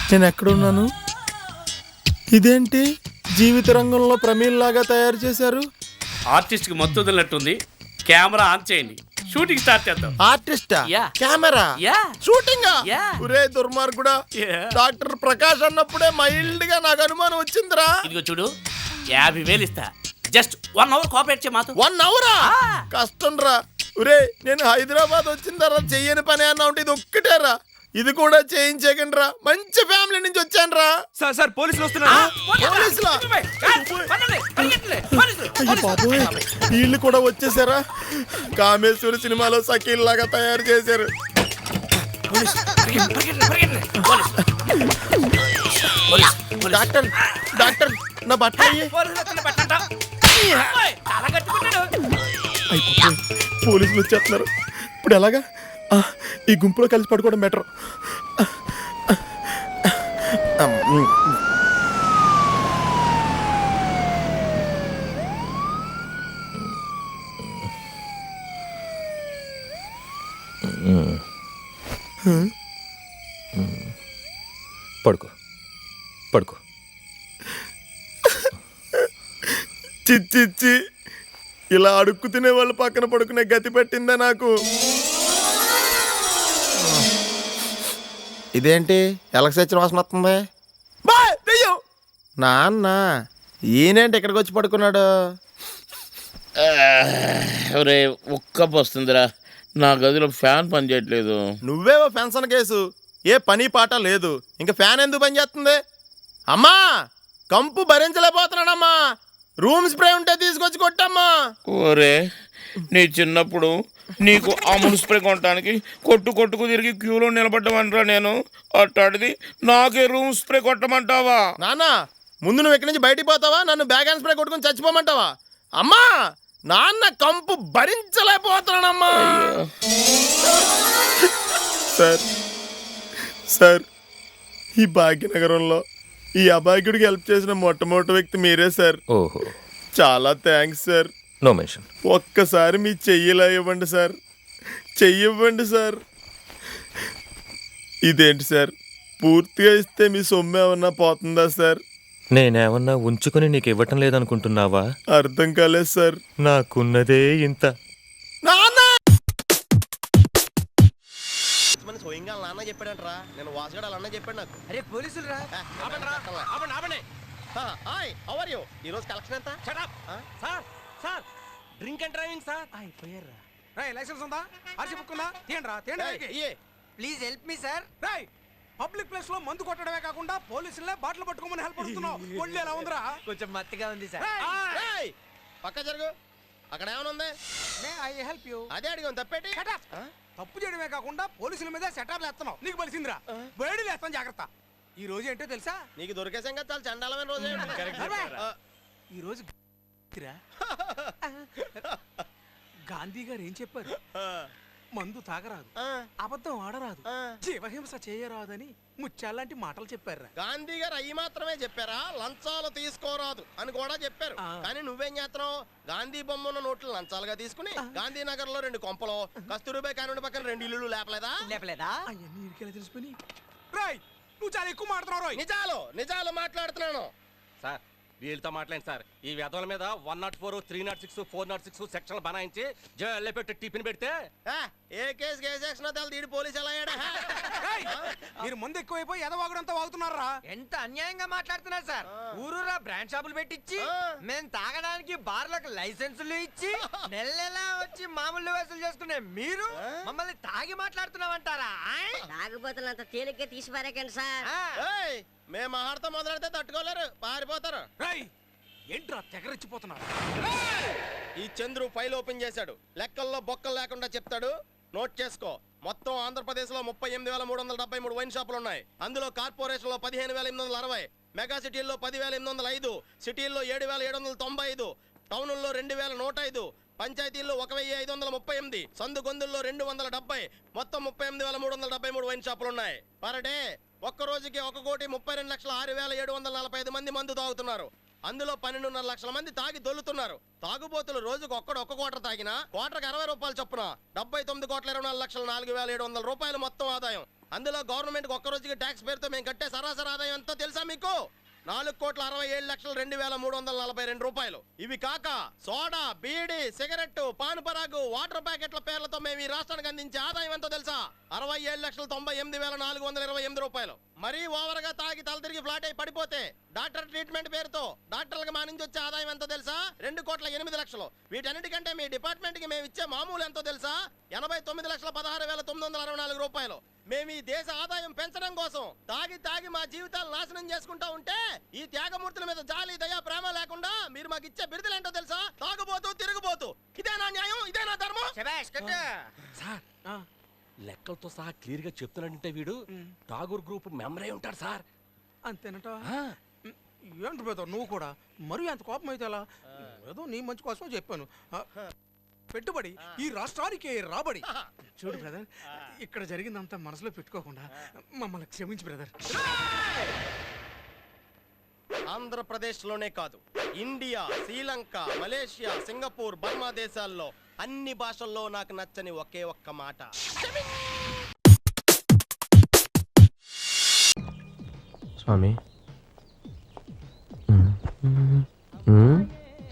నేను ఎక్కడున్నాను? ఇదేంటి జీవిత రంగంలో ప్రమీల్ లాగా తయారు చేశారు? ఆర్టిస్ట్ కి మత్తు వదిలినట్టుంది. కెమెరా ఆన్ చేయండి, షూటింగ్ స్టార్ట్ చేద్దాం. ఆర్టిస్టా? Yeah. Camera? Yeah. Shooting? Yeah. ఒరే దుర్మార్గుడా, Yeah. డాక్టర్ ప్రకాష్ అన్నప్పుడే మైల్డ్ గా నాకు అనుమానం వచ్చిందిరా. ఇదిగో చూడు, 50,000 ఇస్తా, జస్ట్ 1 hour కోఆపరేట్ చేయ మాతో. 1 hour? కష్టం రా. ఒరే నేను హైదరాబాద్ వచ్చిన తర్వాత చెయ్యని పని అన్నా ఉంటే ఇది ఒక్కటేరా. ఇది కూడా చేయించకండి రా. మంచి ఫ్యామిలీ నుంచి వచ్చాను రా. సార్ పోలీసులు వస్తున్నారు. పోలీసులా? అయ్యో బాబోయ్, వీళ్ళు కూడా వచ్చేసారా? కామేశ్వరి సినిమాలో సకీల్ లాగా తయారు చేశారు. డాక్టర్ డాక్టర్ నా బట్టలు అయ్యి. అయిపోయి పోలీసులు వచ్చేస్తున్నారు. ఇప్పుడు ఎలాగా? ఈ గుంపులో కలిసి పడుకోవడం బెటర్. పడుకో పడుకో. చిచ్చి, ఇలా అడుక్కు తినే వాళ్ళు పక్కన పడుకునే గతి పట్టిందా నాకు? ఇదేంటి ఎలక్సచ్చిన వాసన వస్తుంది? నాన్న ఈయనేంటి ఇక్కడికి వచ్చి పడుకున్నాడు? ఒరే ఉక్కపు వస్తుందిరా, నా గదిలో ఫ్యాన్ పని చేయట్లేదు. నువ్వేవో పెన్షన్ కేసు, ఏ పని పాట లేదు, ఇంకా ఫ్యాన్ ఎందుకు పని చేస్తుంది? అమ్మా కంపు భరించలేకపోతున్నానమ్మా, రూమ్ స్ప్రే ఉంటే తీసుకొచ్చి కొట్టమ్మా. ఒరే నీ చిన్నప్పుడు నీకు అమూల్ స్ప్రే కొనడానికి కొట్టుకు తిరిగి క్యూలో నిలబడ్డమంటారా నేను? అట్టాడిది నాకే రూమ్ స్ప్రే కొట్టమంటావా? నాన్న ముందు నువ్వు ఇక్కడి నుంచి బయటికి పోతావా, నన్ను బ్యాగ్ అండ్ స్ప్రే కొట్టుకుని చచ్చిపోమంటావా? అమ్మా నాన్న కంపు భరించలేకపోతున్నానమ్మా. సార్ ఈ భాగ్యనగరంలో ఈ అభాగ్యుడికి హెల్ప్ చేసిన మొట్టమొదటి వ్యక్తి మీరే సార్. ఓహో, చాలా థ్యాంక్స్ సార్. No mention. ఒక్కసారి మీ చెయ్యిలా ఇవ్వండి సార్, చెయ్యివ్వండి సార్. ఇదేంటి సార్, పూర్తిగా ఇస్తే మీ సొమ్ము ఏమన్నా పోతుందా సార్? నేనేమన్నా ఉంచుకుని నీకు ఇవ్వటం లేదనుకుంటున్నావా? అర్థం కాలేదు సార్. నాకున్నదే ఇంత. నాన్న చెప్పాడంటరా, నేను వాసుగడ అన్న చెప్పాడు నాకు. అరే పోలీసులు రా. ఈ రోజు కలెక్షన్ ఎంత? Sir drink and driving sir. అయిపోయారా? రేయ్ లైసెన్స్ ఉందా? ఆర్సీ బుక్ ఉందా? తీయండి. Please help me sir. రేయ్ పబ్లిక్ ప్లేస్ లో మందు కొట్టడమే కాకుండా పోలీసులే బాటిల్ పట్టుకోమని హెల్ప్ అడుగుతున్నావు. ఒళ్ళు ఎలా ఉందిరా? కొంచెం మత్తుగా ఉంది సార్. పక్క జరుగు. అక్కడ ఏమైనా ఉంది? I help you. అదే అడిగాను, తప్పేటి? తప్పు చేయడమే కాకుండా పోలీసుల మీద సెటర్లు వేస్తున్నావు. నీకు బలిసిందిరా, వేడిలు వేస్తాను, జాగ్రత్త. ఈ రోజు ఏంటో తెలుసా? నీకు దొరికేసాం కదా, చాలా చండాలమైన రోజు. ఈ రోజు గాంధీ గారు ఏం చెప్పారు? మందు తాగరాదు, అబద్ధం ఆడరాదు, జీవహింస చేయరాదని ముత్యాలాంటి మాటలు చెప్పారు. గాంధీ గారు అవి మాత్రమే చెప్పారా? లంచాలు తీసుకోరాదు అని కూడా చెప్పారు. కానీ నువ్వేం చేస్తున్నావు? గాంధీ బొమ్మ ఉన్న నోట్లు లంచాలుగా తీసుకుని గాంధీనగర్ లో 2 కొంపలు, కస్తూరిబాయి కానూడి పక్కన 2 ఇల్లులు లేపలేదా? అవన్నీ ఇరికేలా తెలిసిపోయి. రాయ్ నువ్వు చాలా ఎక్కువ మాట్లాడుతున్నావు. నిజాలు మాట్లాడుతున్నాను సార్. వీళ్ళతో మాట్లాడండి సార్. ఈ వ్యధుల మీద 104, 306, 406 సెక్షన్లు బనాయించి జైల్లో పెట్టి టిఫిన్ పెడితే ఏ కేసు తీడి పోలీసు ఎలా అయ్యాడా? మీరు ముందు ఎక్కువైపోయి ఎదవాగుడంతా వాగుతున్నారా? ఎంత అన్యాయంగా మాట్లాడుతున్నారు సార్. ఊరూరా బ్రాండ్ షాపులు పెట్టించి మేము తాగడానికి బార్లకు లైసెన్సులు ఇచ్చి నెల వచ్చి మామూలు వసూలు చేసుకునే మీరు మమ్మల్ని తాగి మాట్లాడుతున్నామంటారా? తాగిపోతున్నంత తేలిగ్గా తీసి పారేకండి సార్. మేము ఆడతా మొదలెడితే తట్టుకోలేరు, పారిపోతారు. ఏంట్రా తెగరెచ్చిపోతున్నారు? ఈ చంద్రు ఫైల్ ఓపెన్ చేశాడు, లెక్కల్లో బొక్కలు లేకుండా చెప్తాడు. నోట్ చేసుకో. మొత్తం ఆంధ్రప్రదేశ్ లో 38,373 వైన్ షాపులు ఉన్నాయి. అందులో కార్పొరేషన్ లో 15,860, మెగా సిటీల్లో 10,805, సిటీల్లో 7,795, టౌన్లో 2,105, పంచాయతీల్లో 1,538, సందు గొంతుల్లో 270, మొత్తం 38,373 వైన్ షాపులు ఉన్నాయి. పర్ డే ఒక్క రోజుకి 1,32,06,745 మంది మందు తాగుతున్నారు. అందులో 12.5 లక్షల మంది తాగి దొల్లుతున్నారు. తాగుబోతులు రోజుకు ఒక్క క్వార్టర్ తాగినా క్వార్టర్కి 60 రూపాయలు చొప్పున 79,24,04,700 రూపాయలు మొత్తం ఆదాయం. అందులో గవర్నమెంట్ ఒక్క రోజుకి ట్యాక్స్ పేరుతో మేము కట్టే సరాసరి ఆదాయం ఎంతో తెలుసా మీకు? 4,67,342 రూపాయలు. ఇవి కాక సోడా, బీడి, సిగరెట్, పాన్ పరాగు, వాటర్ ప్యాకెట్ల పేర్లతో మేము ఈ రాష్ట్రానికి అందించే ఆదాయం ఎంతో తెలుసా? 67,98,428 రూపాయలు. మరీ ఓవర్ గా తాగి తల తిరిగి ఫ్లాట్ అయి పడిపోతే డాక్టర్ ట్రీట్మెంట్ పేరుతో డాక్టర్లకు మా నుంచి వచ్చే ఆదాయం ఎంతో తెలుసా? 2,08,00,000. వీటన్నిటికంటే మీ డిపార్ట్మెంట్ కి మేము ఇచ్చే మామూలు ఎంతో తెలుసా? 89,16,964 రూపాయలు. మేము ఈ దేశ ఆదాయం పెంచడం కోసం తాగి తాగి మా జీవితాలు నాశనం చేసుకుంటా ఉంటే ఈ త్యాగమూర్తుల మీద జాలి, దయ, ప్రేమ లేకుండా మీరు మాకు ఇచ్చే బిరుదులు ఏంటో తెలుసా? తాగుబోతూ, తిరుగుబోతూ. ఇదేనా న్యాయం? ఇదేనా ధర్మం? సార్ లెక్కలతో సహా క్లియర్ గా చెప్తున్నాడంటే వీడు ఠాగూర్ గ్రూప్ మెంబరే ఉంటాడు సార్. అంతేనట. ఏంటి బ్రదర్ నువ్వు కూడా మరీ అంత కోపం అయితే ఎలా? ఏదో నీ మంచి కోసం చెప్పాను. పెట్టుబడి ఈ రాష్ట్రానికి రాబడి. చూడు బ్రదర్, ఇక్కడ జరిగిందంతా మనసులో పెట్టుకోకుండా మమ్మల్ని క్షమించు బ్రదర్. ఆంధ్రప్రదేశ్ లోనే కాదు, India, Sri Lanka, Malaysia, Singapore, Burma దేశాల్లో అన్ని భాషల్లో నాకు నచ్చని ఒకే ఒక్క మాట. స్వామి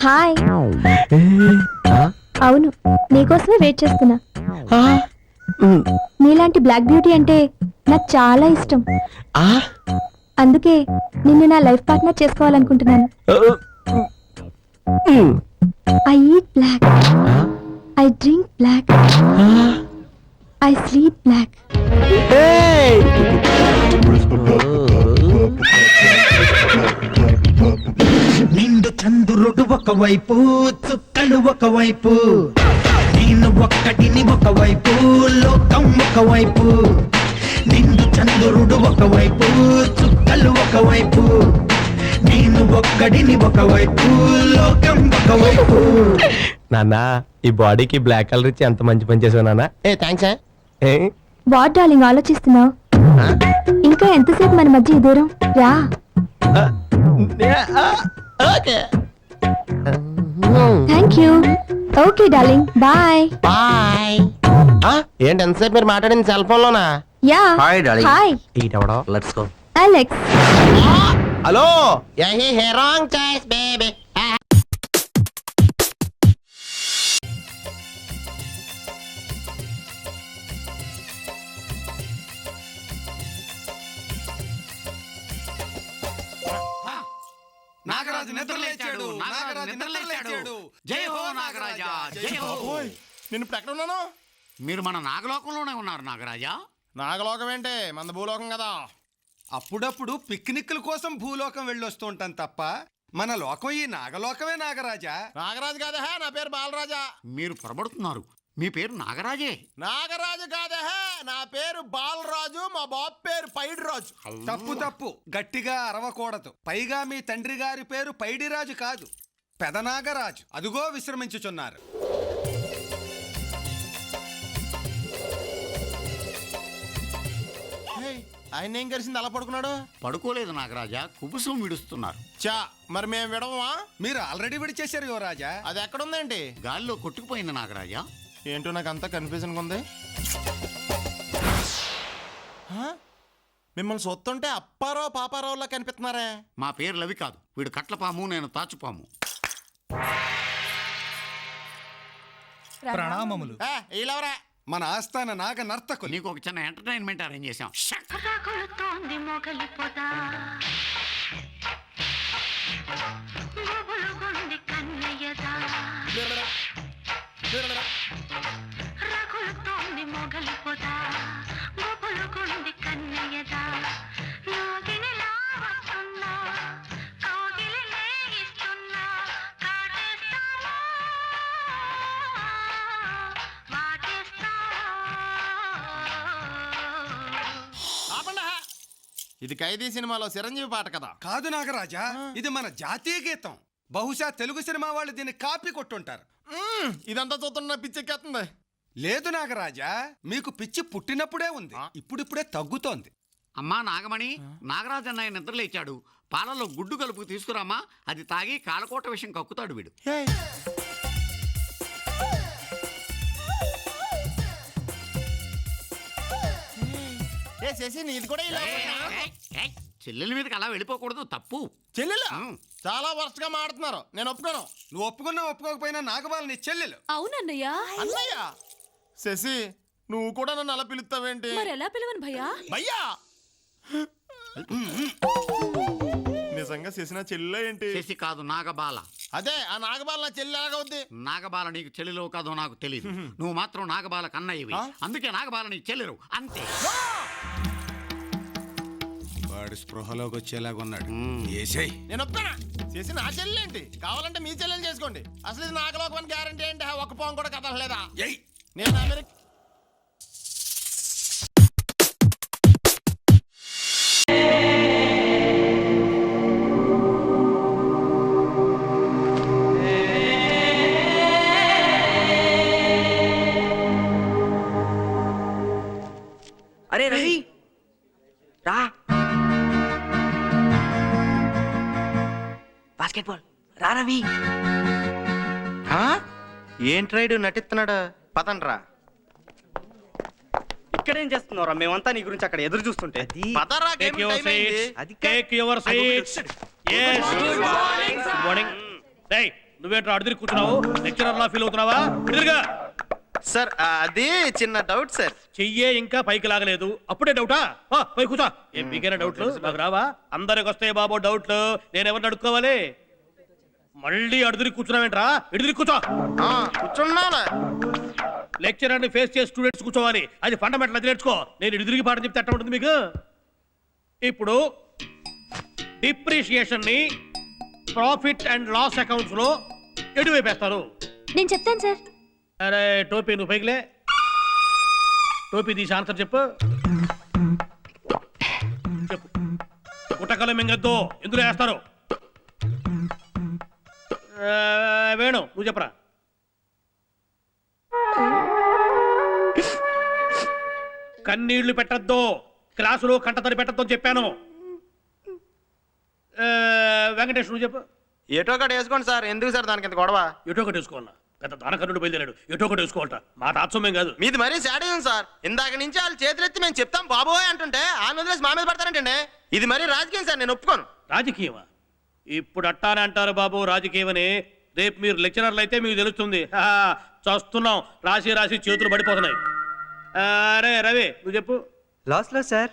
హాయ్. అవును, నీకోసమే వెయిట్ చేస్తున్నా. నీలాంటి బ్లాక్ బ్యూటీ అంటే నాకు చాలా ఇష్టం. అందుకే నిన్ను నా లైఫ్ పార్ట్నర్ చేసుకోవాలనుకుంటున్నాను. I eat black, I drink black, I sleep black. నిండు చంద్రుడు ఒకవైపు, చుక్కలు ఒకవైపు, నేను ఒక్కటిని ఒకవైపు, లోకం ఒకవైపు. నిండు చంద్రుడు ఒకవైపు, చుక్కలు ఒకవైపు, నేను ఒక్కడిని ఒకవైపు, లోకం ఒకవైపు. నాన్న, ఈ బాడీకి బ్లాక్ కలర్ ఇచ్చి ఎంత మంచి పని చేసావు నాన్న. థ్యాంక్స్. వాట్ డార్లింగ్ ఆలోచిస్తున్నావు? ఇంకా ఎంతసేపు మన మధ్య ఈ దూరం? రా. Thank you. Okay darling, bye. Bye. ఏంటి ఎంతసేపు మీరు మాట్లాడింది సెల్ ఫోన్ లోనా? యా. Hi darling. హాయ్. ఈటవడా, let's go. Alex. Hello. Wrong choice baby. Nagaraju నిద్రలేచాడు, నాగరాజు నిద్రలేచాడు. జై హో నాగరాజా, జై హో. నేను ఇప్పుడు ఎక్కడ ఉన్నాను? మీరు మన నాగలోకంలోనే ఉన్నారు నాగరాజా. నాగలోకం ఏంటి? మన భూలోకం కదా. అప్పుడప్పుడు పిక్నిక్ల కోసం భూలోకం వెళ్ళొస్తూ ఉంటాం తప్ప మన లోకం ఈ నాగలోకమే నాగరాజా. నాగరాజు కాదా, నా పేరు బాలరాజా. మీరు పొరబడుతున్నారు, మీ పేరు నాగరాజే. నాగరాజు కాదా, నా పేరు బాలరాజు. మా బాబు పేరు పైడిరాజు. తప్పు గట్టిగా అరవకూడదు. పైగా మీ తండ్రి గారి పేరు పైడిరాజు కాదు, పెదనాగరాజు. అదుగో విశ్రమించుచున్నారు. ఆయన ఏం కలిసింది అలా పడుకున్నాడు? పడుకోలేదు నాగరాజా, కుబుసం విడుస్తున్నారు. చా, మరి మేము విడవమా? మీరు ఆల్రెడీ విడిచేశారు యువరాజా. అది ఎక్కడుందేంటి? గాల్లో కొట్టుకుపోయింది నాగరాజా. ఏంటో నాకు అంతా కన్ఫ్యూజన్గా ఉంది. మిమ్మల్ని సొత్తుంటే అప్పారావు పాపారావులా కనిపిస్తున్నారే. మా పేర్లు అవి కాదు, వీడు కట్లపాము, నేను తాచుపాము. ప్రణామములు. వీళ్ళెవరా? మన ఆస్థాన నాగ నర్తకులు. నీకు ఒక చిన్న ఎంటర్టైన్మెంట్ అరేంజ్ చేశాం. ఇది ఖైదీ సినిమాలో చిరంజీవి పాట కదా? కాదు నాగరాజా, ఇది మన జాతీయ గీతం. బహుశా తెలుగు సినిమా వాళ్ళు దీన్ని కాపీ కొట్టుంటారు. ఇదంతా చూస్తున్న పిచ్చెక్కేస్తుంది. లేదు నాగరాజా, మీకు పిచ్చి పుట్టినప్పుడే ఉంది, ఇప్పుడిప్పుడే తగ్గుతోంది. అమ్మా నాగమణి, నాగరాజు అన్నయ్య నిద్రలేచాడు. పాలలో గుడ్డు కలుపు తీసుకురామా, అది తాగి కాలకోట విషయం కక్కుతాడు వీడు. శశి నీది కూడా ఇలా చెల్లెల మీదకి అలా వెళ్ళిపోకూడదు, తప్పు. చెల్లెలు చాలా వరస్ట్ గా మాడుతున్నారు, నేను ఒప్పుకోను. నువ్వు ఒప్పుకున్నా ఒప్పుకోకపోయినా నాగబాల నీ చెల్లెలు. అవునన్నయ్య. అన్నయ్య శశి నువ్వు కూడా నన్ను అలా పిలుస్తావేంటి? ఎలా పిలవను భయ్యా? భయ్యా నిజంగా శశి నా చెల్లె ఏంటి? శశి కాదు, నాగబాల. అదే ఆ నాగబాల నా చెల్లి ఎలాగవుద్ది? నాగబాల నీకు చెల్లెలో కాదో నాకు తెలియదు. నువ్వు మాత్రం నాగబాల కన్నయ్యవి, అందుకే నాగబాల నీకు చెల్లెరు, అంతే. వాడు స్పృహలోకి వచ్చేలాగున్నాడు. నేను ఒప్పుకోనా? శశి నా చెల్లి ఏంటి? కావాలంటే మీ చెల్లెలు చేసుకోండి. అసలు ఇది నాగలోకమని గ్యారంటీ ఏంటి? ఒక్క పాము కూడా కదలలేదా? నేను అమెరికా అరే రవి రా. బాస్కెట్బాల్ రా రవి. ఏంటి రైడు నటిస్తున్నాడు? పదండ్రా. ఇక్కడేం చేస్తున్నారా? మేమంతా నీ గురించి అక్కడ ఎదురు చూస్తుంటే. పదరా, Take your టైం అయింది. seats. Take your seats. Yes. Good morning. రేయ్, నువ్వేంట్రా అడిదిరి కూర్చున్నావు? లెక్చరర్ లా ఫీల్ అవుతున్నావా? ఎదురుగా సార్ అది చిన్న డౌట్ సార్. చెయ్యే ఇంకా పైకి లాగలేదు, అప్పుడే డౌటా? పై కూర్చో. ఏం మీకైనా డౌట్లు? నాకు రావా? అందరికి వస్తాయి బాబు డౌట్లు. నేను ఎవరిని అడుక్కోవాలి? మళ్ళీ అడిదిరి కూర్చున్నావేంట్రా? ఎడిదిరి కూర్చో. కూర్చున్నాను. లెక్చరర్ని ఫేస్ చేసి స్టూడెంట్స్ కూర్చోవాలి, అది ఫండమెంటల్, అది నేర్చుకో. నేను ఎడిదిరికి పాఠం చెప్తే అట్ట ఉంటుంది మీకు. ఇప్పుడు డిప్రిషియేషన్ ని ప్రాఫిట్ అండ్ లాస్ అకౌంట్స్ లో ఎటువైపేస్తారు? నేను చెప్తాను సార్. అరే టోపీ నువ్వు పైకిలే. టోపీ తీసి ఆన్సర్ చెప్పు. చెప్పు. గుట్టకలు మింగద్దు, ఎందులో వేస్తారు? వేణు నువ్వు చెప్పరా. కన్నీళ్లు పెట్టద్దు, క్లాసులో కంటతడి పెట్టద్దు అని చెప్పాను. వెంకటేష్ నువ్వు చెప్పు. ఏటో ఒకటి వేసుకోండి సార్. ఎందుకు సార్ దానికి ఇంత గొడవ? ఎటో ఒకటి వేసుకోవాలన్నా, పెద్ద దానకర్ణుడు బయలుదేరాడు. ఎటో ఒకటి వేసుకోవాలట. మా తాత్సమ్యం కాదు. మీది మరీ శాడిజం సార్. ఇందాక నుంచి వాళ్ళు చేతులెత్తి మేము చెప్తాం బాబోయ్ అంటుంటే ఆ వదిలేసి మా మీద పడతారంటండి. ఇది మరీ రాజకీయం సార్, నేను ఒప్పుకోను. రాజకీయమా? ఇప్పుడు అట్టానే అంటారు బాబు రాజకీయమని. రేపు మీరు లెక్చరర్లు అయితే మీకు తెలుస్తుంది. చూస్తున్నాం, రాసి రాసి చేతులు పడిపోతున్నాయి. అరే రవి నువ్వు చెప్పు. లాస్ట్లో సార్.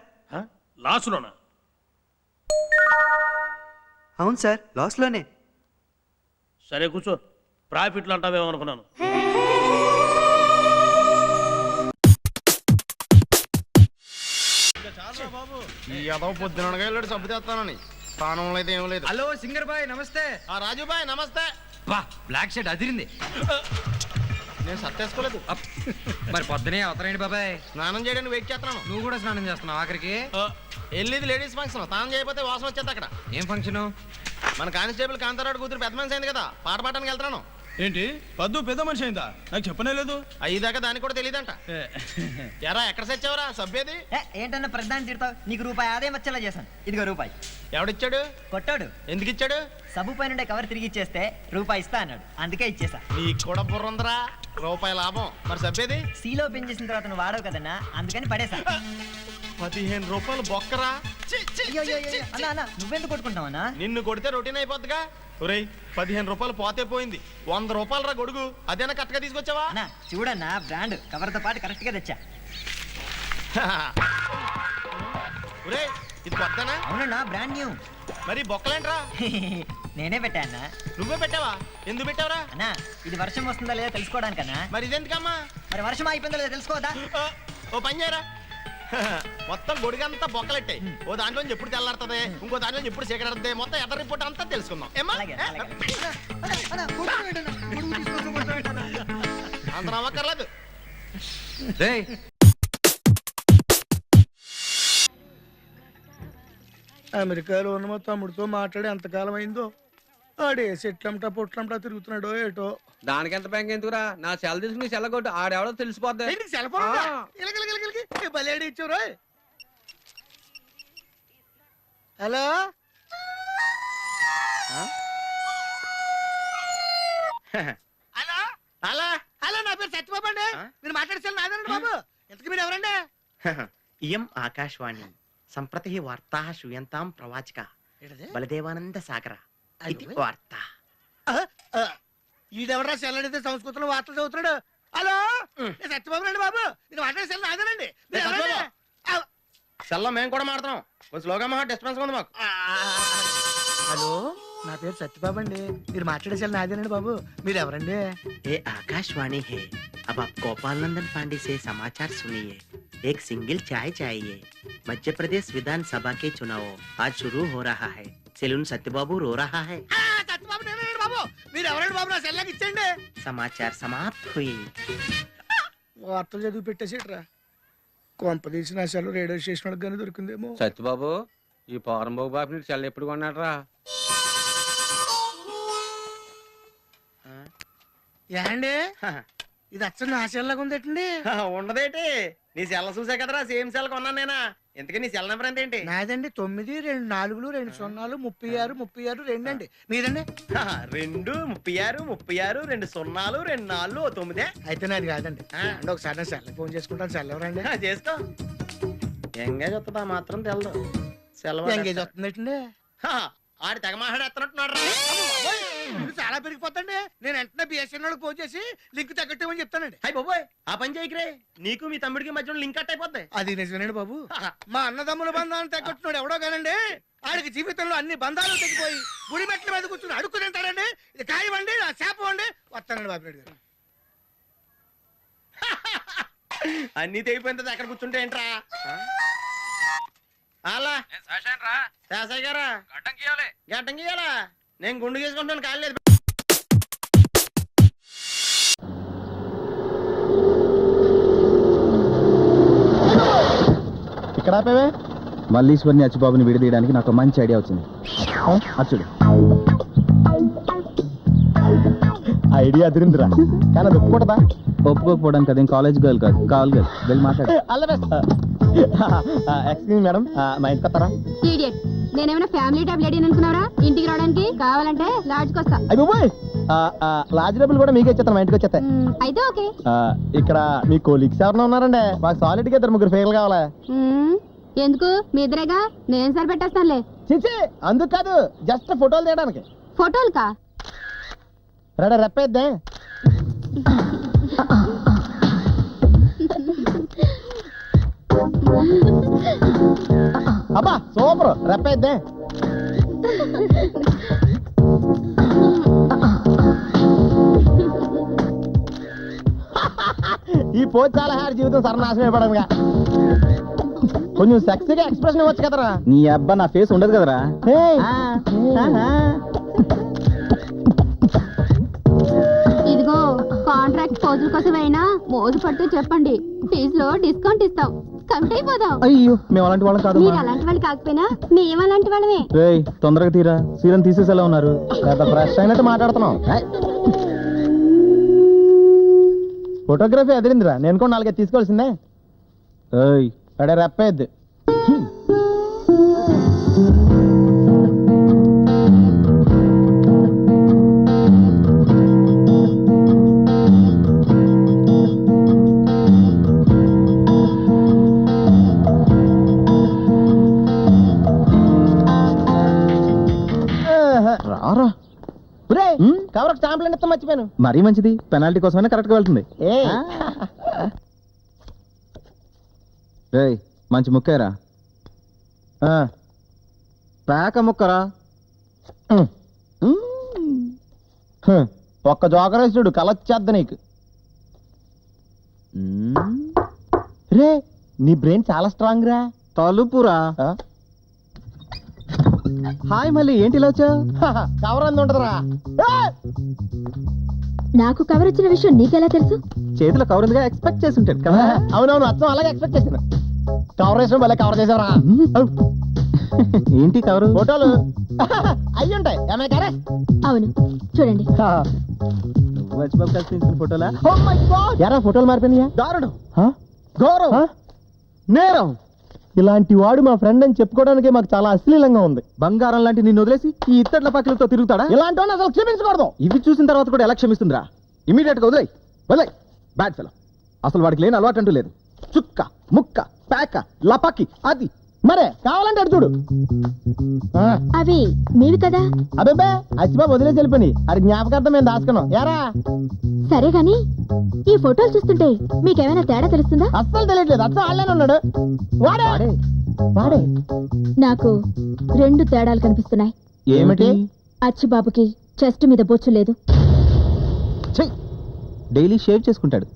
లాస్లోనా? అవును సార్, లాస్లోనే. సరే కూర్చో. ప్రాఫిట్లు అంటావేమో అనుకున్నాను. ఈ అదవ పొద్దునగా వెళ్ళాడు సబ్బు తెస్తానని. ప్రాణంలో అయితే ఏం లేదు. హలో సింగర్ బాయ్ నమస్తే. రాజు బాయ్ నమస్తే. బ్లాక్ షర్ట్ అదిరింది. నేను సత్తేసుకోలేదు. మరి పొద్దునే అవతరండి బాబాయ్. స్నానం చేయడానికి వెయిట్ చేస్తున్నాను. నువ్వు కూడా స్నానం చేస్తున్నావు ఆఖరికి? వెళ్ళేది లేడీస్ ఫంక్షన్. స్నానం చేయకపోతే వాసన వచ్చేది అక్కడ. ఏం ఫంక్షన్? మన కానిస్టేబుల్ కాంతారాడు కూతురు పెద్ద మనిషి అయింది కదా, పాట పాడడానికి వెళ్తున్నాను. ఏంటి పద్దు పెద్ద మనిషి అయిందా? నాకు చెప్పనే లేదు. అయ్యేదాకా దానికి కూడా తెలియదంట. ఎరా ఎక్కడ సచ్చావరా? సభ్యది ఏంటన్నా ప్రధాని తిడతావు? నీకు రూపాయి ఆదాయం వచ్చేలా చేశాను. ఇదిగో రూపాయి. ఎవడిచ్చాడు? కొట్టాడు. ఎందుకు ఇచ్చాడు? సబ్బు పైన కవర్ తిరిగి ఇచ్చేస్తే రూపాయి ఇస్తా అన్నాడు, అందుకే ఇచ్చేసా. నీకు కూడా బుర్ర ఉందరా? రూపాయి లాభం. మరి సభ్యది? సీలో పెన్ చేసిన తర్వాత నువ్వు వాడవు కదన్నా, అందుకని పడేసా. 15 రూపాయలు బొక్కరా. అన్నా నువ్వెందుకు కొట్టుకుంటావన్నా? నిన్ను కొడితే రొటీన్ అయిపోద్దిగా. ఒరేయ్ 15 రూపాయలు పోతే పోయింది, 100 రూపాయలు రా గొడుగు. అదేనా కరెక్ట్గా తీసుకొచ్చావా? అన్నా చూడన్నా, బ్రాండ్ కవర్తో పాటు కరెక్ట్ గా తెచ్చా. ఒరేయ్ ఇది కొత్తనా? అవునన్నా, బ్రాండ్ న్యూ. మరి బొక్కలేంట్రా? నేనే పెట్టా అన్నా. నువ్వే పెట్టావా? ఎందుకు పెట్టావరా? అన్నా ఇది వర్షం వస్తుందా లేదా తెలుసుకోవడానికన్నా. మరి ఇదెందుకమ్మా? మరి వర్షం అయిపోయిందా లేదా తెలుసుకోవద్దా? ఓ పని చేయరా, మొత్తం గొడుగంతా బొక్కలెట్టాయి. ఓ దాంట్లో ఎప్పుడు తెల్లారుతుంది, ఇంకో దాంట్లో ఎప్పుడు చీకటి, మొత్తం ఎదర్ రిపోర్ట్ అంతా తెలుసుకుందాం. అంత నమ్మక్కర్లేదు. అమెరికాలో ఉన్న మా తమ్ముడితో మాట్లాడి ఎంతకాలం అయిందో. ఆడే సెట్లంటా పొట్లంటా తిరుగుతున్నాడో ఏటో. దానికి ఎంత బ్యాంక్ ఎందుకురా? నా సెల్ తీసుకుని సెల్లగొట్టు, ఆడెవడో తెలిసిపోద్ది. బలేడి ఇచ్చారు. హలో హలో హలో హలో, నా పేరు సత్యబాబు అండి. మీరు మాట్లాడేసారు నాదండి బాబు. ఇంతకీ మీరు ఎవరండి? ఇయం ఆకాశవాణి సంప్రతి వార్తా శ్రూయంతాం ప్రవాచక బలదేవానంద సాగర ఇది వార్త. ఈడెవరా సెల్లడితే సంస్కృతంలో వార్తలు చదువుతున్నాడు. హలో, నేను సత్యబాబు రండి బాబు. నేను మాట్లాడే సెల్ నాదేనండి. మీరు ఎవరండి? సెల్లో మేము కూడా మాడతాం. కొంచెం స్లోగా మా డిస్టర్బెన్స్ ఉంది మాకు. హలో, నా పేరు సత్యబాబు అండి. మీరు మాట్లాడే సెల్ నాదేనండి బాబు. మీరు ఎవరండి? ये आकाशवाणी है. अब आप गोपाल नंदन पांडे से समाचार सुनिए. एक सिंगल चाय चाहिए. मध्य प्रदेश विधानसभा के चुनाव आज शुरू हो रहा है. सेलून सत्यबाबू रो रहा है. సత్యబాబు నేనండి బాబు. మీరు ఎవరండి బాబు? నా సెల్ నాకు ఇచ్చేయండి. समाचार समाप्त हुई. వార్తలు చదివి పెట్టేసేట్రా. కొంపదీసి నా సెల్ రేడియో స్టేషన్ వాళ్ళకి కానీ దొరికిందేమో. సత్యబాబు ఈ పౌరంబాబు బాబు నీకు చెల్ల ఎప్పుడు కొన్నాడు రా? ఏండి ఇది అచ్చండి నా సెల్ లాగా ఉందేటండి. ఉండదేటి నీ సెల్ల చూసా కదరా సేమ్ సెల్ కొన్నాను నేనా. ఎందుకే నీ సెల్ నెంబర్ ఎంతేంటి? నాదండి 9 2 4 2 0 36 36 2 అండి. మీదండి? 2 36 36 2 0 2 4 9. అయితే నాది కాదండి. అంటే ఒకసారి నా సెల్ ఫోన్ చేసుకుంటాను. సెల్ ఎవరండి? చేసుకో. ఎంగేజ్ వస్తుందా మాత్రం తెలదు. సెలవు ఎంగేజ్ వస్తుందేటండి. ఆడి తెగ మాట్లాడేస్తున్నట్టున్నాడు. మీరు చాలా పెరిగిపోతండి. నేను వెంటనే బిఎస్ఎన్ వాళ్ళకి ఫోన్ చేసి లింక్ తగ్గట్టమని చెప్తానండి. అయ్యి బాబోయ్ ఆ పని చేయకరే. నీకు మీ తమ్ముడికి మధ్యలో లింక్ కట్ అయిపోద్ది. అది నిజమేనండి బాబు. మా అన్నదమ్ముల బంధాలను తగ్గట్టున్నాడు ఎవడో కానండి. ఆడికి జీవితంలో అన్ని బంధాలు తగ్గిపోయి గుడి మెట్ల మీద కూర్చుని అడుక్కు తింటాడండి. ఇది కాయవండి, నా శాపం అండి. వస్తానండి బాబు గారు. అన్ని తెగిపోయింది అక్కడ కూర్చుంటే ఏంట్రా? అలా శాసయ్య గారా గడ్డం గీయాలా? నేను గుండు గీసుకుంటాను కాలేదు. ఇక్కడ ఆపేవే. మల్లీశ్వరిని అచ్చుబాబుని విడదీయడానికి నాకు మంచి ఐడియా వచ్చింది. అచ్చుడు ఐడియా అదిరిందిరా, కానీ అది ఒప్పుకోటదా? ఒప్పుకోకపోవడానికి అదేం కాలేజ్ గర్ల్ కాదు, కాల్ గర్ల్. వెళ్ళి మాట్లాడు. ఎక్స్క్యూజ్ మేడం, మా ఇంటికి వస్తారా? ఇడియట్, నేనేమైనా ఫ్యామిలీ టాప్ లేడీ అనుకున్నారా? ఇంటికి రావడానికి కావాలంటే లాడ్జ్కి వస్తా. అయ్యో, లాడ్జ్ డబ్బులు కూడా మీకే ఇచ్చేస్తాను, మా ఇంటికి వచ్చేస్తాయి. అయితే ఓకే. ఇక్కడ మీ కొలీగ్స్ ఎవరైనా ఉన్నారండి? మాకు సాలిడ్గా 2-3 ఫేర్లు కావాలా? ఎందుకు? మీ ఇద్దరేగా, నేను సరిపెట్టేస్తానులే. చిచి అందుకు కాదు, జస్ట్ ఫోటోలు తీయడానికి. ఫోటోలు కా రెడీ రెప్పేద్దే. అబ్బా సూపర్, రెప్పేద్దే. ఈ పోజ్ చాలా హ్యాడ్ జీవితం సర్వనాశనం అయిపోవడంగా. కొంచెం సెక్సీగా ఎక్స్ప్రెషన్ ఇవ్వచ్చు కదరా. నీ అబ్బా నా ఫేస్ ఉండదు కదరా. ఇదిగో కాంట్రాక్ట్ పోజుల కోసం అయినా మోజు పట్టు చెప్పండి, ఫీజులో డిస్కౌంట్ ఇస్తాం. కమిట్ అయిపోదాం. అయ్యో మేము అలాంటి వాళ్ళం కాదు. మీరు అలాంటి వాళ్ళు కాకపోయినా మేము అలాంటి వాళ్ళమే. రేయ్ తొందరగా తీరా, సీరం తీసేసేలా ఉన్నారు. పెద్ద ఫ్రెష్ అయినట్టు మాట్లాడుతున్నాం. ఫోటోగ్రఫీ అదిరిందిరా, నేను కూడా 4 తీసుకోవాల్సిందే. ఏయ్ అడే రెప్పేద్ది. రారా కవర్ చాంప్లెన్ ఇస్తా మర్చిపోయాను. మరీ మంచిది, పెనాల్టీ కోసమైనా కరెక్ట్గా వెళ్తుంది. ఏయ్ మంచి ముక్కేరా, పేక ముక్కరా. ఒక్క జోకరేసుడు కలొచ్చేద్ద నీకు. రే నీ బ్రెయిన్ చాలా స్ట్రాంగ్ రా. తలుపురా. హాయ్ మళ్ళీ ఏంటి ఇలా వచ్చా? కవర్ అంది ఉంటదరా. నాకు కవర్ వచ్చిన విషయం నీకెలా తెలుసు? చేతిలో కవర్ ఉందిగా, ఎక్స్పెక్ట్ చేసి ఉంటాడు కదా. అవునవును, అర్థం అలాగే ఎక్స్పెక్ట్ చేశాను. కవర్ వేసిన మళ్ళీ కవర్ చేసావరా. ఏంటి కవర్? ఫోటోలు అయ్యి ఉంటాయి. అవును చూడండి. ఫోటోలా? ఎరా ఫోటోలు మారిపోయినాయా? దారుణం, ఘోరం, నేరం. ఇలాంటి వాడు మా ఫ్రెండ్ అని చెప్పుకోవడానికి మాకు చాలా అశ్లీలంగా ఉంది. బంగారం లాంటి నిన్ను వదిలేసి ఈ ఇత్తట్ల పక్కలతో తిరుగుతాడా? ఇలాంటి వాడిని అసలు క్షమించకూడదు. ఇవి చూసిన తర్వాత కూడా ఎలా క్షమిస్తుందిరా? ఇమీడియట్ గా వదిలేయ్. Bad fellow. అసలు వాడికి లేని అలవాటు అంటూ లేదు. చుక్క ముక్క ప్యాక లపాకి అది మరే కావాలంటే అడు చూడు అవి మీవి కదా? అబ్బే అచ్చిబాబు వదిలేసి వెళ్ళిపోయి అది జ్ఞాపకార్థం మేము దాచుకున్నాం యారా. సరే గాని ఈ ఫోటోలు చూస్తుంటే మీకేమైనా తేడా తెలుస్తుందా? అస్సలు తెలియట్లేదు, అచ్చ వాళ్ళనే ఉన్నాడు. వాడే వాడే నాకు 2 తేడాలు కనిపిస్తున్నాయి. ఏమిటి? అచ్చిబాబుకి చెస్ట్ మీద బొచ్చు లేదు, డైలీ షేవ్ చేసుకుంటాడు.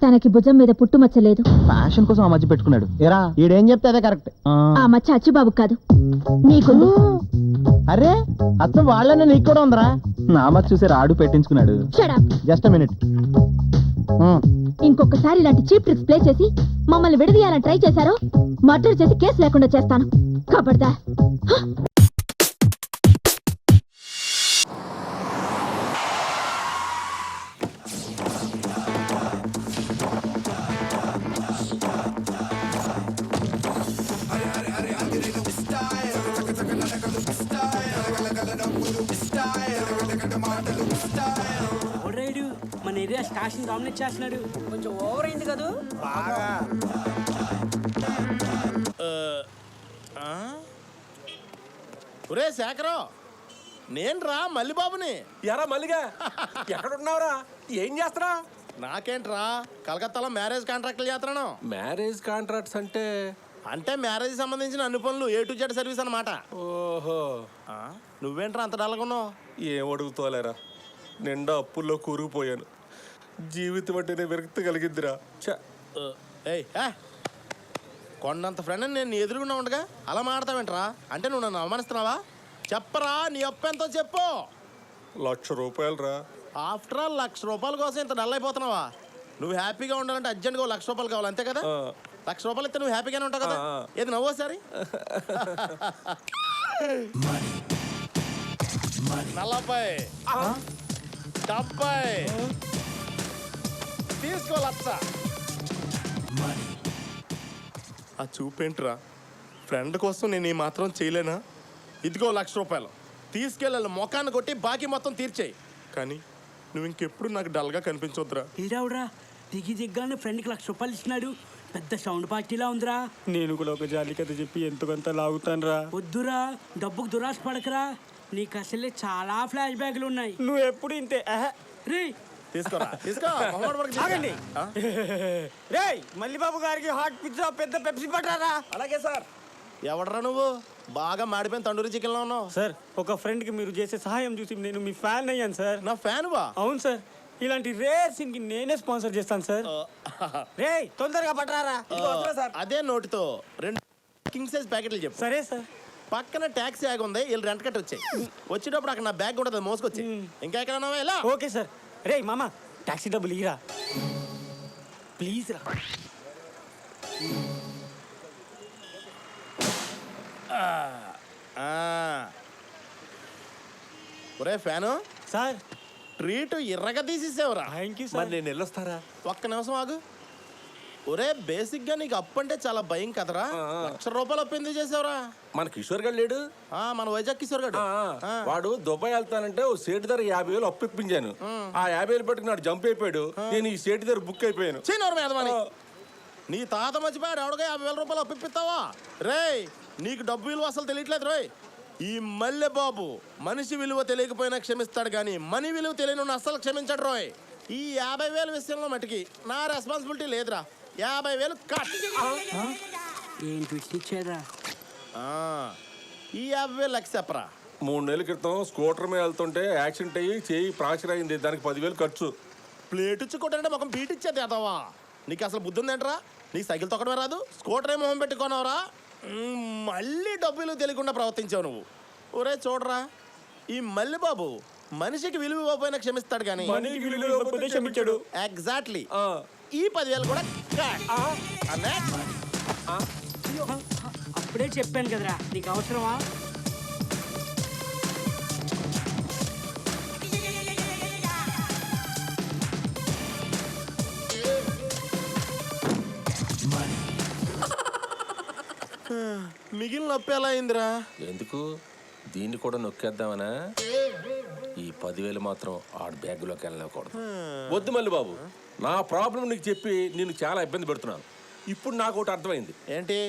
తనకి భుజం మీద పుట్టుమచ్చ లేదు. ఫ్యాషన్ కోసం ఆ మధ్య పెట్టుకున్నాడు. ఏరా ఈడేం చెప్తే అదే కరెక్ట్. ఆ మచ్చ అచ్చిబాబు కాదు, నీకుంది. అరే అచ్చం వాళ్ళనే నీకు కూడా ఉందరా. నా మచ్చ చూసి రాడు పెట్టించుకున్నాడు. Shut up. Just minute. ఇంకొకసారి ఇలాంటి చీప్ ట్రిక్స్ ప్లే చేసి మమ్మల్ని విడదీయాలని ట్రై చేశారో మర్డర్ చేసి కేసు లేకుండా చేస్తాను. కబడ్దా. మన ఏరియా స్టాషన్ డామినేట్ చేస్తున్నాడు. కొంచెం ఓవర్ అయింది కదా. ఒరే శేఖరం, నేను రా మల్లిబాబుని. ఎరా మల్లిగా ఎక్కడున్నావురా? ఏం చేస్తున్నా? నాకేంట్రా, కలకత్తాలో మ్యారేజ్ కాంట్రాక్ట్లు చేస్తున్నాను. మ్యారేజ్ కాంట్రాక్ట్స్ అంటే అంటే మ్యారేజ్ సంబంధించిన అన్ని పనులు A to Z సర్వీస్ అన్నమాట. ఓహో, నువ్వేంట్రా అంత డల్గున్నావు? ఏం అడుగుతాలేరా, నిండా అప్పుల్లో కూరుకుపోయాను. జీవితం అంటేనే విరక్తి కలిగిద్దిరా. ఏయ్ కొండంత ఫ్రెండ్ నేను నీ ఎదురుగున్నా ఉండగా అలా మాడతావేంట్రా? అంటే నువ్వు నన్ను అవమానిస్తున్నావా? చెప్పరా, నీ అప్పు ఎంతో చెప్పు. ₹1,00,000 ఆఫ్టర్ ఆల్ ₹1,00,000 కోసం ఇంత డల్ అయిపోతున్నావా? నువ్వు హ్యాపీగా ఉండాలంటే అర్జెంట్గా ₹1,00,000 కావాలి, అంతే కదా? ₹1,00,000 ఇస్తే నువ్వు హ్యాపీగానే ఉంటావు కదా? ఏది నవ్వు సరి. నలభై 70 తీసుకో 1,00,000. ఆ చూపేంట్రా, ఫ్రెండ్ కోసం నేను ఈ మాత్రం చేయలేనా? ఇదిగో ₹1,00,000 తీసుకెళ్ళాలి, మొఖాన్ని కొట్టి బాకీ మొత్తం తీర్చేయి. కానీ నువ్వు ఇంకెప్పుడు నాకు డల్గా కనిపించొద్దురా. ఈడవురా దిగి దిగ్గానే ఫ్రెండ్కి ₹1,00,000 ఇచ్చినాడు. పెద్ద సౌండ్ పార్టీలా ఉందిరా. నేను కూడా ఒక జాలి కథ చెప్పి ఎంతో కొంత లాగుతాను రా. వద్దురా, డబ్బుకు దురాశ పడకరా. నీకు అసలే చాలా ఫ్లాష్ బ్యాక్లు ఉన్నాయి. నువ్వు ఎప్పుడు ఇంతే. రే తీసుకోరా, తీసుకో. ఆగండి. రేయ్ మల్లిబాబు గారికి హాట్ పిజ్జా పెద్ద పెప్సీ పట్టారా. అలాగే సార్. ఎవడరా నువ్వు? బాగా మాడిపోయిన తండూరి చికెన్ లో ఉన్నావు. సార్ ఒక ఫ్రెండ్ కి మీరు చేసే సహాయం చూసి నేను మీ ఫ్యాన్ అయ్యాను సార్. నా ఫ్యాన్ వా? అవును సార్, ఇలాంటి రేర్ సీన్ కి నేనే స్పాన్సర్ చేస్తాను సార్. రేయ్ తొందరగా పట్టరారా. అదే నోటితో 2 కింగ్ సైజ్ ప్యాకెట్లు చెప్పు. సరే సార్. పక్కన ట్యాక్సీ ఆగి ఉంది, వీళ్ళు రెంట్ కట్టి వచ్చాయి. వచ్చేటప్పుడు అక్కడ నా బ్యాగ్ కూడా మోసుకొచ్చి. ఇంకా ఎక్కడ ఉన్నావా? ఎలా? Okay sir. రేయ్ మామ టాక్సీ డబ్బులు ఇరా ప్లీజ్ రా. ఒరే ఫ్యాను సార్, ట్రీట్ ఎర్రగా తీసేసావురా. థ్యాంక్ యూ మరి సార్. నేను వెళ్ళొస్తారా? ఒక్క నిమిషం ఆగు. ఒరే బేసిక్ గా నీకు అప్పు అంటే చాలా భయం కదరా. ₹1,00,000 అప్పు ఎందుకు చేసావురా? మన కిషోర్ గారు లేడు? మన వైజాగ్ కిషోర్ గారు. వాడు దుబాయ్ వెళ్తానంటే ఓ సేటు ధర 50,000 అప్పు ఇప్పించాను. ఆ 50,000 పట్టుకున్నాడు, జంప్ అయిపోయాడు. నేను ఈ సేటు ధర బుక్ అయిపోయాను. నీ తాత మర్చిపోయాడు, ఎవడగా ₹50,000 అప్పు ఇప్పిస్తావా? రేయ్ నీకు డబ్బు విలువ అసలు తెలియట్లేదు రోయ్. ఈ మల్లె బాబు మనిషి విలువ తెలియకపోయినా క్షమిస్తాడు, కానీ మనీ విలువ తెలియని అస్సలు క్షమించాడు రోయ్. ఈ 50,000 విషయంలో మటుకి నా రెస్పాన్సిబిలిటీ లేదురా. 50,000 కట్. ఏం ట్విస్ట్ ఇచ్చారా? ఈ 50,000 లక్ష చెప్పరా. 3 నెలల క్రితం స్కూటర్ మీద వెళ్తుంటే యాక్సిడెంట్ అయ్యి చేయి ఫ్రాక్చర్ అయింది. దానికి 10,000 ఖర్చు. ప్లేట్ ఇచ్చుకోవటంటే మొఖం బీట్ ఇచ్చేది అదవా. నీకు అసలు బుద్ధి ఉందేంట్రా? నీకు సైకిల్ తొక్కడమే రాదు, స్కూటర్ ఏమో మొహం పెట్టుకున్నావురా. మళ్ళీ డబ్బులు తెలియకుండా ప్రవర్తించావు నువ్వు. ఒరే చూడరా, ఈ మల్లిబాబు మనిషికి విలువ ఇవ్వకపోయినా క్షమిస్తాడు, కానీ క్షమించాడు. ఎగ్జాక్ట్లీ. ఈ 10,000 కూడా అప్పుడే చెప్పాను కదరా, నీకు అవసరమా? మిగిలిన అప్పు ఎలా అయిందిరా? ఎందుకు దీన్ని కూడా నొక్కేద్దామనా? ఈ 10,000 మాత్రం ఆడ బ్యాగ్లోకి వెళ్ళకూడదు. వద్దు మళ్ళీ బాబు, నా ప్రాబ్లం నీకు చెప్పి నేను చాలా ఇబ్బంది పెడుతున్నాను. ఇప్పుడు నాకు ఒకటి అర్థమైంది. ఏంటి?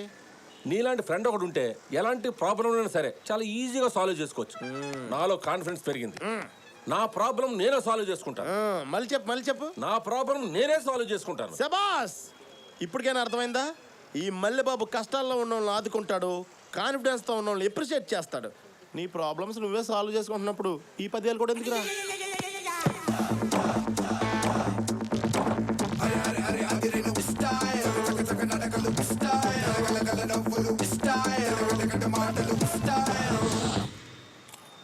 నీలాంటి ఫ్రెండ్ ఒకటి ఉంటే ఎలాంటి ప్రాబ్లం అయినా సరే చాలా ఈజీగా సాల్వ్ చేసుకోవచ్చు. నాలో కాన్ఫిడెన్స్ పెరిగింది. నా ప్రాబ్లం నేనే సాల్వ్ చేసుకుంటాను. మళ్ళీ చెప్పు. నా ప్రాబ్లం నేనే సాల్వ్ చేసుకుంటాను. శబాస్! ఇప్పటికైనా అర్థమైందా? ఈ మల్లెబాబు కష్టాల్లో ఉన్న వాళ్ళని ఆదుకుంటాడు, కాన్ఫిడెన్స్తో ఉన్న వాళ్ళని ఎప్రిషియేట్ చేస్తాడు. నీ ప్రాబ్లమ్స్ నువ్వే సాల్వ్ చేసుకుంటున్నప్పుడు ఈ 10 ఏళ్ళు కూడా ఎందుకురా?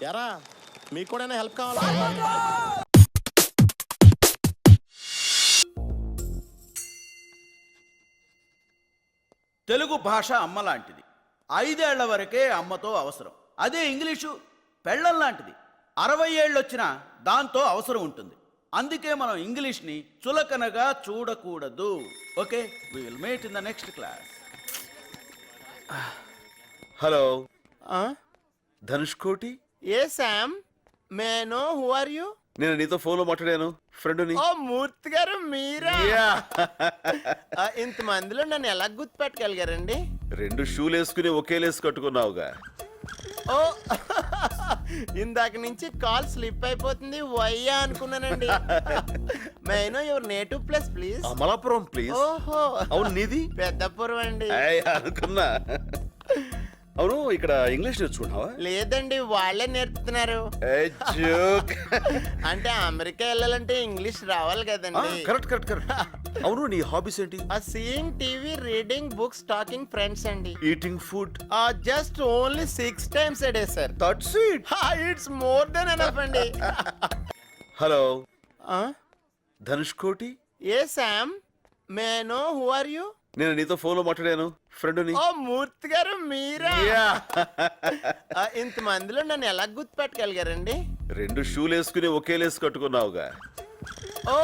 ఎరా మీకు కూడా హెల్ప్ కావాలా? తెలుగు భాష అమ్మ లాంటిది. 5 ఏళ్ల వరకే అమ్మతో అవసరం. అదే ఇంగ్లీషు పెళ్ళం లాంటిది. 60 ఏళ్ళు వచ్చినా దాంతో అవసరం ఉంటుంది. అందుకే మనం ఇంగ్లీష్ని చులకనగా చూడకూడదు. Okay, we will meet in the next class. Hello, Dhanush Koti. Yes ma'am, may know who are you? నేను నీతో ఫోన్లో మాట్లాడాను, ఫ్రెండ్ని. ఓ మూర్తి గారు మీరా? ఇంతమందిలో నన్ను ఎలా గుర్తుపెట్టగలిగారండి? 2 షూలు వేసుకుని ఒకే లేసు కట్టుకున్నావుగా. ఓ ఇందాక నుంచి కాల్ స్లిప్ అయిపోతుంది వయ్యా అనుకున్నానండి. Maino your native place please. Amalapuram please. ఓహో, అవును, నీది? పెద్దపురం అండి. అనుకున్నా. అవును, ఇక్కడ ఇంగ్లీష్ నేర్చుకున్నావా? లేదండి, వాళ్ళే నేర్పుతున్నారు. అంటే అమెరికా వెళ్ళాలంటే ఇంగ్లీష్ రావాలి కదండి. కరెక్ట్. అవును, నీ హాబీస్ ఏంటి? Seeing TV, reading books, talking friends అండి. Eating food? Just only 6 times a day sir. That's it. It's more than enough అండి. Hello, Dhanush Koti. Yes ma'am, may know who are you? నేను నీతో ఫోన్లో మాట్లాడాను, ఫ్రెండ్ని. ఓ మూర్తి గారు మీరా? ఇంతమందిలో నన్ను ఎలా గుర్తుపెట్టగలిగారండి? 2 షూలు వేసుకుని ఒకే లేసు కట్టుకున్నావుగా. ఓ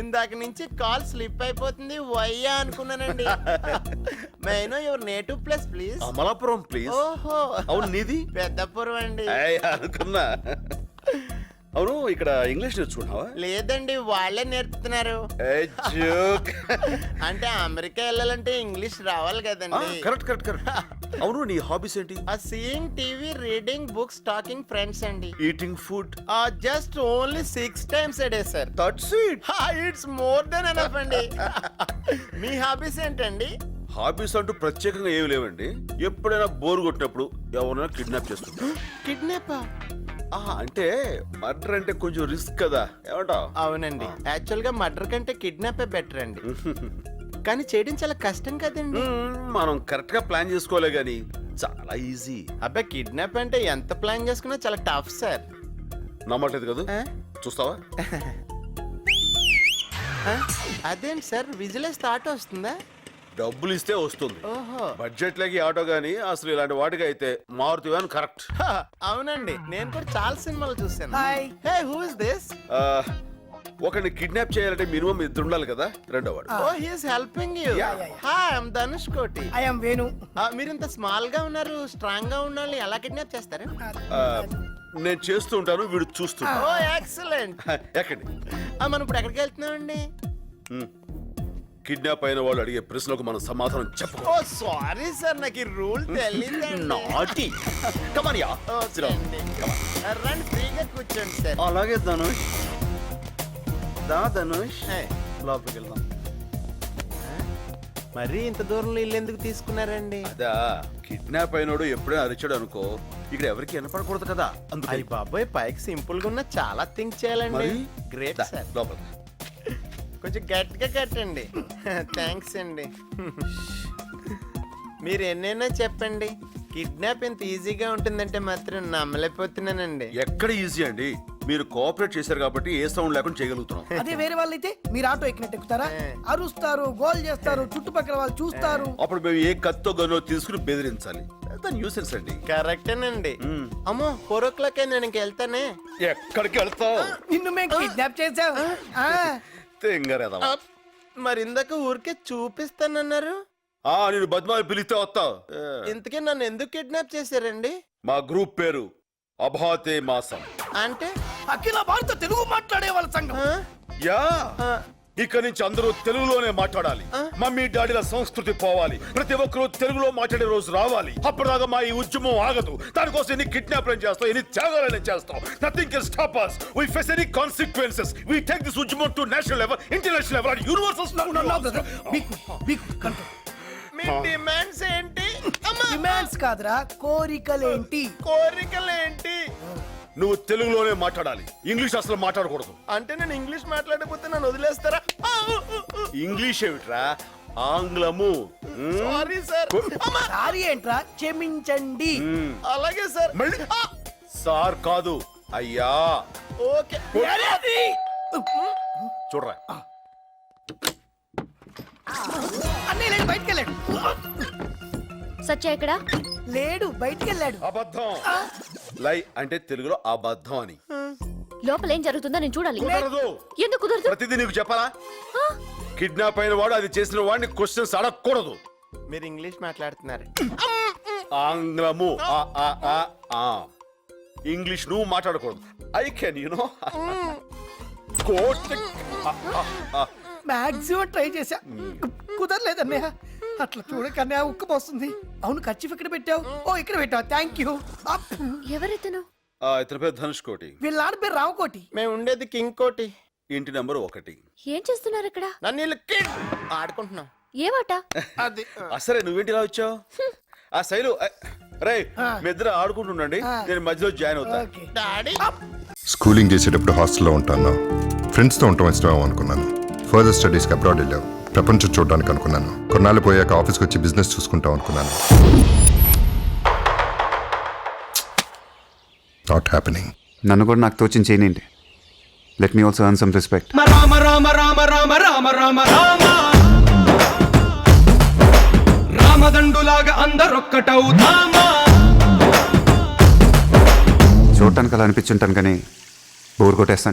ఇందాక నుంచి కాల్ స్లిప్ అయిపోతుంది వయ్యా అనుకున్నానండి. Maino your native place please. Amalapuram please. ఓహో, అవును, నీది? పెద్దపురం అండి. అనుకున్నా. అవును, ఇక్కడ ఇంగ్లీష్ నేర్చుకున్నావా? లేదండి, వాళ్ళే నేర్పుతున్నారు. అంటే అమెరికా వెళ్ళాలంటే ఇంగ్లీష్ రావాలి కదండి. కరెక్ట్. అవును, నీ హాబీస్ ఏంటి? Seeing TV, reading books, talking friends అండి. Eating food? Just only 6 times a day sir. That's it. It's more than enough అండి. మీ హాబీస్ ఏంటండి? హాబీస్ అంటూ ప్రత్యేకంగా ఏమి లేవండి. ఎప్పుడైనా బోర్ కొట్టినప్పుడు ఎవరైనా కిడ్నాప్ చేస్తుంటా. కిడ్నాపా? అంటే మర్డర్ అంటే కొంచెం రిస్క్ కదా, ఏమంటావ్? అవునండి, యాక్చువల్ గా మర్డర్ కంటే కిడ్నాపే బెటర్ అండి. కానీ చేయడం చాలా కష్టం కదండి. మనం కరెక్ట్ గా ప్లాన్ చేసుకోలే గానీ చాలా ఈజీ. అబ్బాయి, కిడ్నాప్ అంటే ఎంత ప్లాన్ చేసుకున్నా చాలా టఫ్ సార్. నమ్మట్లేదు కదా? చూస్తావా? అదేంటి సార్, విజిలెన్స్ థాట్ వస్తుందా? డబ్బులు ఇస్తే వస్తుంది. ఓహో, బడ్జెట్ లకి ఆటో గానీ అసలు ఇలాంటి వాటికి అయితే మారుతి వ్యాన్ కరెక్ట్. అవునండి, నేను కూడా చాలా సినిమాలు చూసాను. Hey, who is this? ఒకరిని కిడ్నాప్ చేయాలంటే మినిమం 2 ఉండాలి కదా. రెండోవాడు. Oh, he is helping you. Hi, I am Dhanush Koti. I am Venu. మీరు ఇంత స్మాల్ గా ఉన్నారు, స్ట్రాంగ్ గా ఉన్న వాళ్ళని ఎలా కిడ్నాప్ చేస్తారు? నేను చేస్తూ ఉంటాను, వీడు చూస్తుంటా. ఓ ఎక్సలెంట్. ఎక్కడి? మనం ఇప్పుడు ఎక్కడికి వెళ్తున్నామండి? కిడ్నాప్ అయిన వాళ్ళు అడిగే ప్రశ్నలకు మనం సమాధానం చెప్పు. ఓ సారీ సార్, నాకు ఈ రూల్ తెలియదండి. నాటి. Come on yeah. రండి, ఫ్రీగా కూర్చోండి సార్. అలాగే ధనుష్. ధనుష్, లోపలికి వెళ్దాం. మరి ఇంత దూరంలో ఇల్లు ఎందుకు తీసుకున్నారండి? అదా, కిడ్నాప్ అయినోడు ఎప్పుడైనా అరిచాడు అనుకో, ఇక్కడ ఎవరికి వినపడకూడదు కదా. అందుకని బాబాయ్, పైకి సింపుల్ గా ఉన్న చాలా థింక్ చేయాలండి. Great sir. లోపలికి కొంచెం గట్టిగా కట్టండి. థ్యాంక్స్ అండి. మీరు ఎన్నైనా చెప్పండి, కిడ్నాప్ ఇంత ఈజీగా ఉంటుందంటే మాత్రం నమ్మలేకపోతున్నానండి. ఎక్కడ ఈజీ అండి, మీరు కోఆపరేట్ చేశారు కాబట్టి ఏ సౌండ్ లేకుండా చేయగలుగుతున్నాం. అదే వేరే వాళ్ళు అయితే మీరు ఆటో ఎక్కినట్టు ఎక్కుతారా? అరుస్తారు, గోల్ చేస్తారు, చుట్టుపక్కల వాళ్ళు చూస్తారు. అప్పుడు మేము ఏ కత్తో గన్నో తీసుకుని బెదిరించాలి. న్యూసెన్స్ అండి. కరెక్టేనండి. అమ్మో, 4 o'clock అయింది, నేను వెళ్తానే. ఎక్కడికి వెళ్తావు? నిన్ను మేము కిడ్నాప్ చేసాం. మరి ఇందాక ఊరికే చూపిస్తానన్నారు. నేను బద్మాయి పిలిస్తే వస్తావు. ఇంతకీ నన్ను ఎందుకు కిడ్నాప్ చేశారండి? మా గ్రూప్ పేరు అభాతే మాసం. అంటే అఖిల భారత తెలుగు మాట్లాడే వాళ్ళ సంఘం. యా, ఇక్కడి నుంచి అందరూ తెలుగులోనే మాట్లాడాలి. మమ్మీ డాడీల సంస్కృతి పోవాలి. ప్రతి ఒక్కరూ తెలుగులో మాట్లాడే రోజు రావాలి. అప్పటిదాకా మా ఈ ఉద్యమం ఆగదు. దానికోసం ఎన్ని కిడ్నాప్లను చేస్తాం, ఎన్ని త్యాగాలను చేస్తాం. Nothing can stop us. We face any consequences. We take this ఉద్యమం to national level, international level, and universal me demands ఏంటి? డిమాండ్స్ కాదురా, కోరికలేంటి? కోరికలేంటి? నువ్వు తెలుగులోనే మాట్లాడాలి. ఇంగ్లీష్ అసలు మాట్లాడకూడదు. అంటే నేను ఇంగ్లీష్ మాట్లాడకపోతే నన్ను వదిలేస్తారా? ఇంగ్లీష్ ఏమిట్రా, ఆంగ్లము. Sorry sir. సారీ ఏంట్రా, క్షమించండి. అలాగే సార్. మళ్ళీ సార్ కాదు, అయ్యా. ఓకే. చూడరా, అన్నయ్య లేడు, బయటికి వెళ్ళాడు. సత్య ఇక్కడ లేడు, బయటికి వెళ్ళాడు. అబద్ధం. లై అంటే తెలుగులో అబద్ధం అని. లోపల ఏం జరుగుతుందో నేను చూడాలి. కుదరదు. ఎందుకు కుదరదు? ప్రతిదీ నీకు చెప్పాలా? కిడ్నాప్ అయిన వాడు, అది చేసిన వాడిని క్వశ్చన్స్ అడగకూడదు. మీరు ఇంగ్లీష్ మాట్లాడుతున్నారు. ఆంగ్లము. ఇంగ్లీష్ నువ్వు మాట్లాడకూడదు. I can you know maximum try చేశా, కుదరలేదు అన్నయ్య. అట్లా చూడకన్నయ్య, ఉక్కపోస్తుంది. అవును, ఖర్చు ఇక్కడ పెట్టావు. ఓ, ఇక్కడ పెట్టావు, థ్యాంక్ యూ. ఎవరెతను? ఇతని పేరు ధనుష్ కోటి. వీళ్ళ నాన్న పేరు రావుకోటి. మేము ఉండేది కింగ్ కోటి. ఇంటి నెంబర్ 1. ఏం చేస్తున్నారు ఇక్కడ? నన్ను వీళ్ళు కిడ్ ఆడుకుంటున్నాం. ఏమాట? అది సరే, నువ్వేంటి ఇలా వచ్చావు? ఆ శైలు, రే మీ ఇద్దరు ఆడుకుంటుండండి, నేను మధ్యలో జాయిన్ అవుతా. డాడీ. స్కూలింగ్ చేసేటప్పుడు హాస్టల్లో ఉంటాను. ఫ్రెండ్స్తో ఉండటం ఇష్టమేమో అనుకున్నాను. ఫర్దర్ స్టడీస్కి అబ్రాడ్ వెళ్ళావు. ప్రపంచం చూడడానికి అనుకున్నాను. కొన్నాళ్ళు పోయాక ఆఫీస్కి వచ్చి బిజినెస్ చూసుకుంటాం అనుకున్నాను. Not happening. నన్ను కూడా నాకు తోచిన చేయనండి. Let me also earn some respect. Rama Rama Rama Rama Rama Rama Rama రామదండులాగా అందరొక్కటవుతామా. చూడటానికి అలా అనిపించుంటాను కానీ బోర్ కొట్టేస్తాను.